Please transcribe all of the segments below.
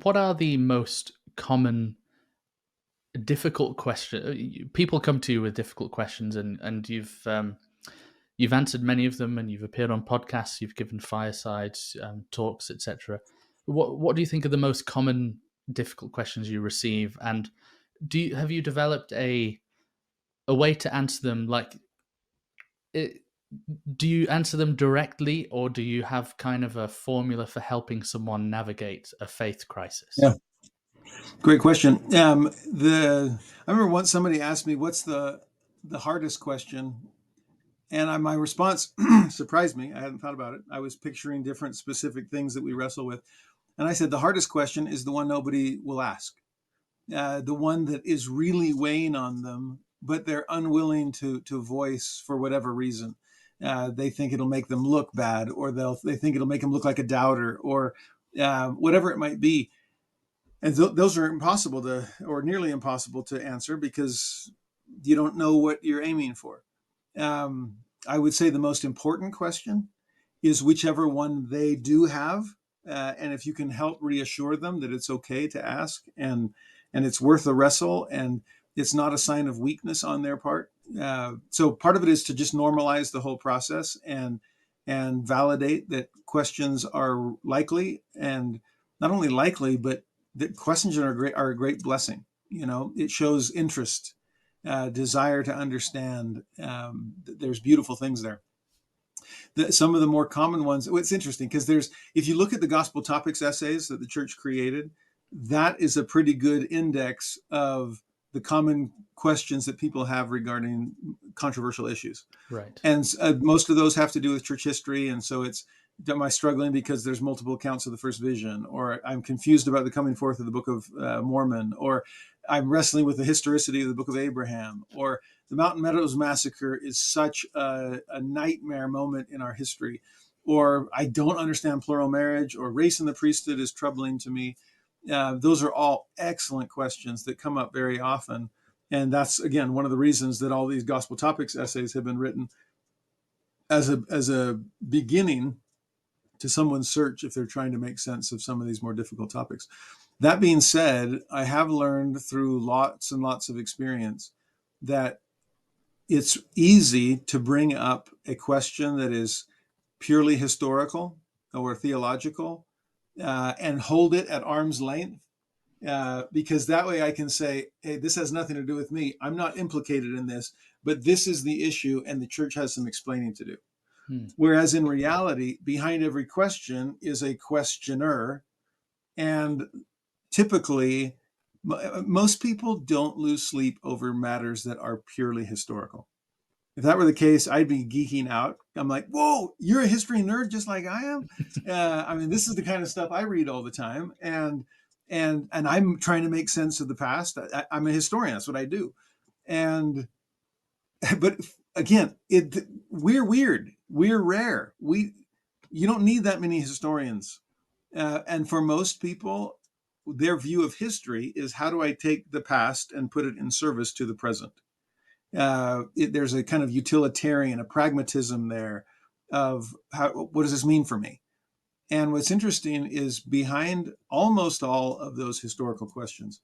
What are the most common difficult question? People come to you with difficult questions, and you've answered many of them, and you've appeared on podcasts, you've given firesides, talks, etc. What do you think are the most common difficult questions you receive, and have you developed a way to answer them? Like, it, do you answer them directly, or do you have kind of a formula for helping someone navigate a faith crisis? Yeah, great question. I remember once somebody asked me, "What's the hardest question?" And my response surprised me. I hadn't thought about it. I was picturing different specific things that we wrestle with, and I said the hardest question is the one nobody will ask, the one that is really weighing on them, but they're unwilling to voice for whatever reason. They think it'll make them look bad, or they think it'll make them look like a doubter, or whatever it might be. And those are impossible or nearly impossible to answer because you don't know what you're aiming for. I would say the most important question is whichever one they do have. And if you can help reassure them that it's okay to ask and it's worth a wrestle and it's not a sign of weakness on their part. So part of it is to just normalize the whole process and validate that questions are likely, and not only likely, but that questions are a great blessing. You know, it shows interest, desire to understand. There's beautiful things there. Some of the more common ones. It's interesting because if you look at the gospel topics essays that the church created, that is a pretty good index of the common questions that people have regarding controversial issues. Right. And most of those have to do with church history. And so it's, am I struggling because there's multiple accounts of the first vision, or I'm confused about the coming forth of the Book of Mormon, or I'm wrestling with the historicity of the Book of Abraham, or the Mountain Meadows Massacre is such a nightmare moment in our history, or I don't understand plural marriage, or race in the priesthood is troubling to me. Those are all excellent questions that come up very often. And that's, again, one of the reasons that all these gospel topics essays have been written as a beginning to someone's search if they're trying to make sense of some of these more difficult topics. That being said, I have learned through lots and lots of experience that it's easy to bring up a question that is purely historical or theological and hold it at arm's length. Because that way I can say, hey, this has nothing to do with me. I'm not implicated in this, but this is the issue, and the church has some explaining to do. Whereas in reality, behind every question is a questioner. And typically, most people don't lose sleep over matters that are purely historical. If that were the case, I'd be geeking out. I'm like, whoa, you're a history nerd just like I am. I mean, this is the kind of stuff I read all the time. And I'm trying to make sense of the past. I'm a historian. That's what I do. But again, we're weird. We're rare. You don't need that many historians. And for most people, their view of history is, how do I take the past and put it in service to the present? There's a kind of utilitarian, a pragmatism there of what does this mean for me? And what's interesting is behind almost all of those historical questions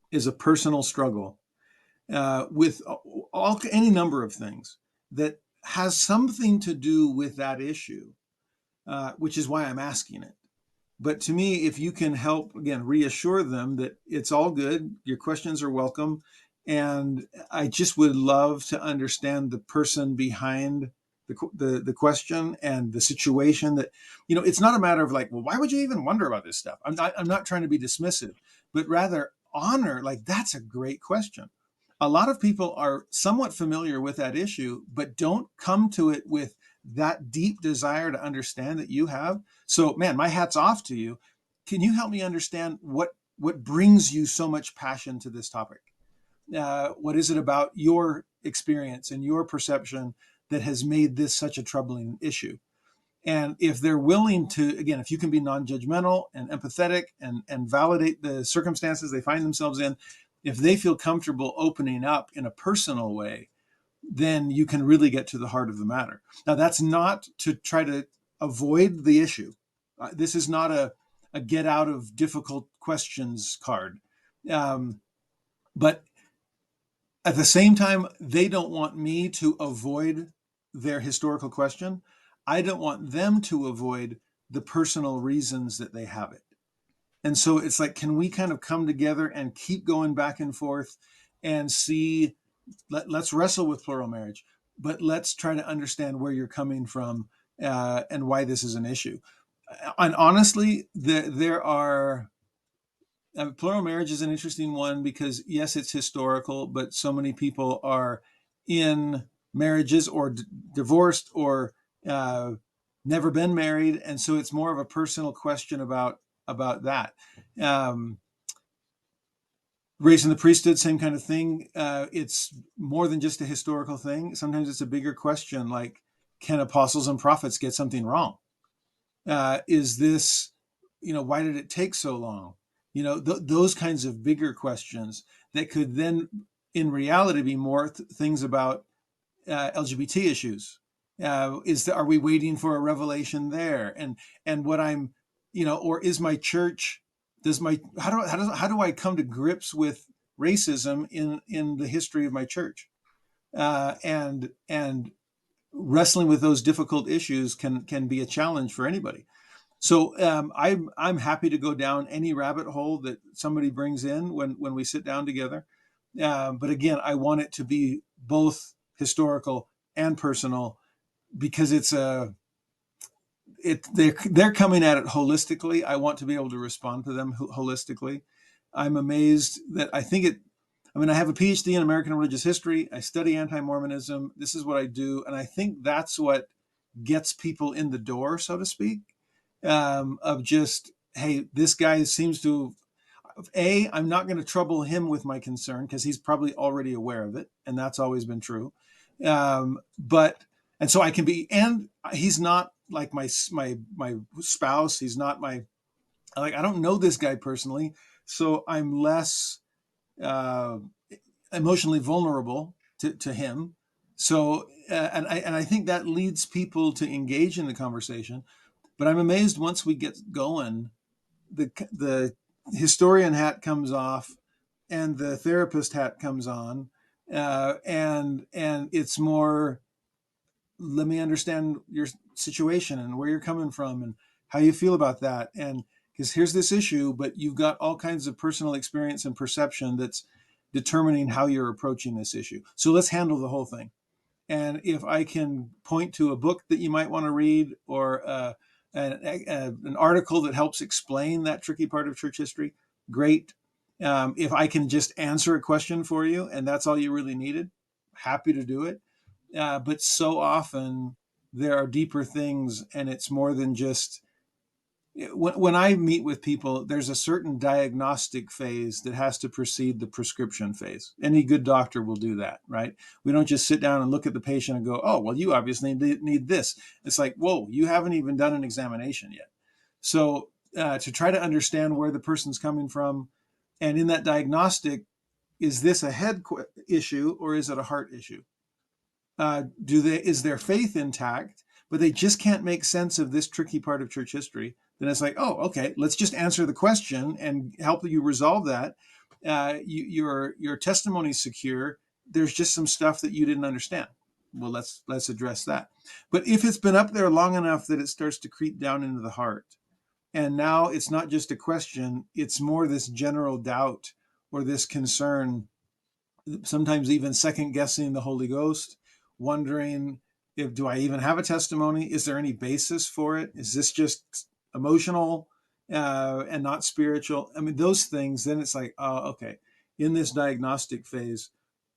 is a personal struggle with any number of things that has something to do with that issue, which is why I'm asking it. But to me, if you can help, again, reassure them that it's all good, your questions are welcome, and I just would love to understand the person behind the question and the situation. That, it's not a matter of like, well, why would you even wonder about this stuff? I'm not trying to be dismissive, but rather honor, like, that's a great question. A lot of people are somewhat familiar with that issue, but don't come to it with that deep desire to understand that you have. So, man, my hat's off to you. Can you help me understand what brings you so much passion to this topic? What is it about your experience and your perception that has made this such a troubling issue? And if they're willing to, again, if you can be non-judgmental and empathetic and validate the circumstances they find themselves in, if they feel comfortable opening up in a personal way, then you can really get to the heart of the matter. Now, that's not to try to avoid the issue. This is not a a get out of difficult questions card. Um, but at the same time, they don't want me to avoid their historical question. I don't want them to avoid the personal reasons that they have it. And so it's like, can we kind of come together and keep going back and forth and see, let's wrestle with plural marriage, but let's try to understand where you're coming from and why this is an issue. And honestly, there are, plural marriage is an interesting one because yes, it's historical, but so many people are in marriages or divorced or uh, never been married, and so it's more of a personal question about that. Um, Race in the priesthood, same kind of thing. It's more than just a historical thing. Sometimes it's a bigger question, like, can apostles and prophets get something wrong? Is this, why did it take so long? Those kinds of bigger questions that could then, in reality, be more things about LGBT issues. Are we waiting for a revelation there? And what I'm, or is my church, how do I come to grips with racism in the history of my church? And wrestling with those difficult issues can be a challenge for anybody. So I'm happy to go down any rabbit hole that somebody brings in when we sit down together. But again, I want it to be both historical and personal because they're coming at it holistically. I want to be able to respond to them holistically. I'm amazed that I have a PhD in American religious history. I study anti-Mormonism. This is what I do, and I think that's what gets people in the door, so to speak. Of just, hey, this guy seems to, I'm not going to trouble him with my concern because he's probably already aware of it, and that's always been true. And so I can be, and he's not like my spouse. He's not I don't know this guy personally, so I'm less uh, emotionally vulnerable to him. So, and I think that leads people to engage in the conversation. But I'm amazed once we get going, the historian hat comes off and the therapist hat comes on, and it's more, let me understand your situation and where you're coming from and how you feel about that. And because here's this issue, but you've got all kinds of personal experience and perception that's determining how you're approaching this issue. So let's handle the whole thing. And if I can point to a book that you might want to read or an article that helps explain that tricky part of church history, great. If I can just answer a question for you and that's all you really needed, happy to do it. But so often there are deeper things, and it's more than just, when I meet with people, there's a certain diagnostic phase that has to precede the prescription phase. Any good doctor will do that, right? We don't just sit down and look at the patient and go, oh, well, you obviously need this. It's like, whoa, you haven't even done an examination yet. So to try to understand where the person's coming from, and in that diagnostic, is this a head issue or is it a heart issue? Is their faith intact, but they just can't make sense of this tricky part of church history? Then it's like, oh, okay, let's just answer the question and help you resolve that. Your testimony's secure. There's just some stuff that you didn't understand. Well, let's address that. But if it's been up there long enough that it starts to creep down into the heart, and now it's not just a question, it's more this general doubt or this concern, sometimes even second guessing the Holy Ghost, wondering, if do I even have a testimony? Is there any basis for it? Is this just emotional and not spiritual? I mean, those things, then it's like, oh, okay, in this diagnostic phase,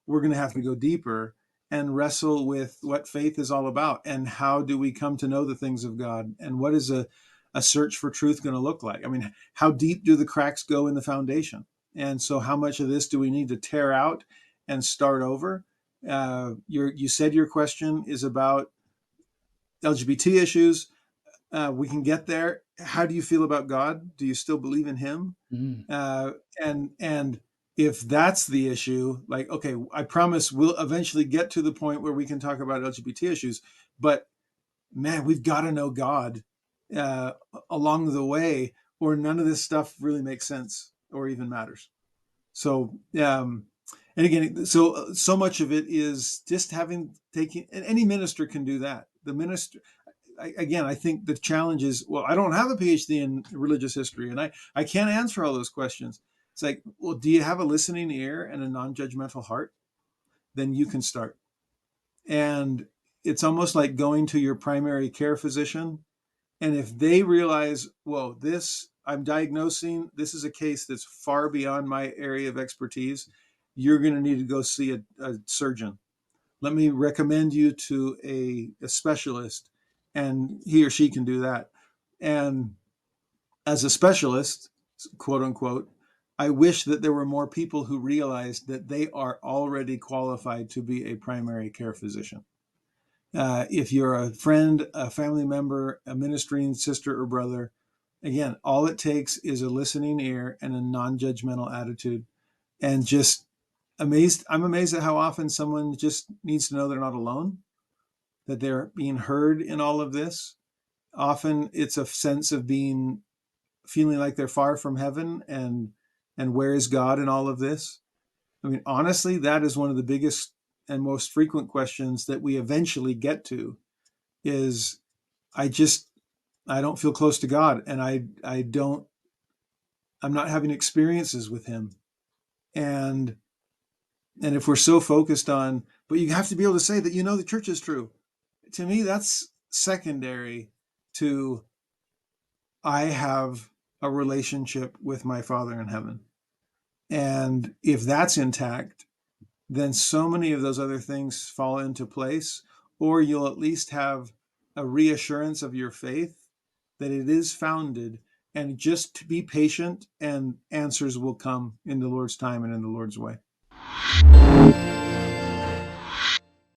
we're going to have to go deeper and wrestle with what faith is all about and how do we come to know the things of God and what is a search for truth going to look like? I mean, how deep do the cracks go in the foundation? And so how much of this do we need to tear out and start over? You said your question is about LGBT issues. We can get there. How do you feel about God? Do you still believe in him? Mm. And if that's the issue, like, okay, I promise we'll eventually get to the point where we can talk about LGBT issues, but man, we've got to know God along the way. or none of this stuff really makes sense or even matters. So, and again, so much of it is just taking, and any minister can do that. The minister, again, I think the challenge is, well, I don't have a PhD in religious history, and I can't answer all those questions. It's like, well, do you have a listening ear and a non-judgmental heart? Then you can start. And it's almost like going to your primary care physician. And if they realize, whoa, I'm diagnosing, this is a case that's far beyond my area of expertise, you're going to need to go see a surgeon. Let me recommend you to a specialist, and he or she can do that. And as a specialist, quote unquote, I wish that there were more people who realized that they are already qualified to be a primary care physician. If you're a friend, a family member, a ministering sister or brother, again, all it takes is a listening ear and a non-judgmental attitude. And just I'm amazed at how often someone just needs to know they're not alone, that they're being heard in all of this. Often it's a sense of feeling like they're far from heaven, and where is God in all of this? I mean, honestly, that is one of the biggest and most frequent questions that we eventually get to is, I don't feel close to God, and I'm not having experiences with him. And if we're so focused on, but you have to be able to say that the church is true. To me, that's secondary to, I have a relationship with my Father in heaven. And if that's intact, then so many of those other things fall into place, or you'll at least have a reassurance of your faith that it is founded, and just to be patient, and answers will come in the Lord's time and in the Lord's way.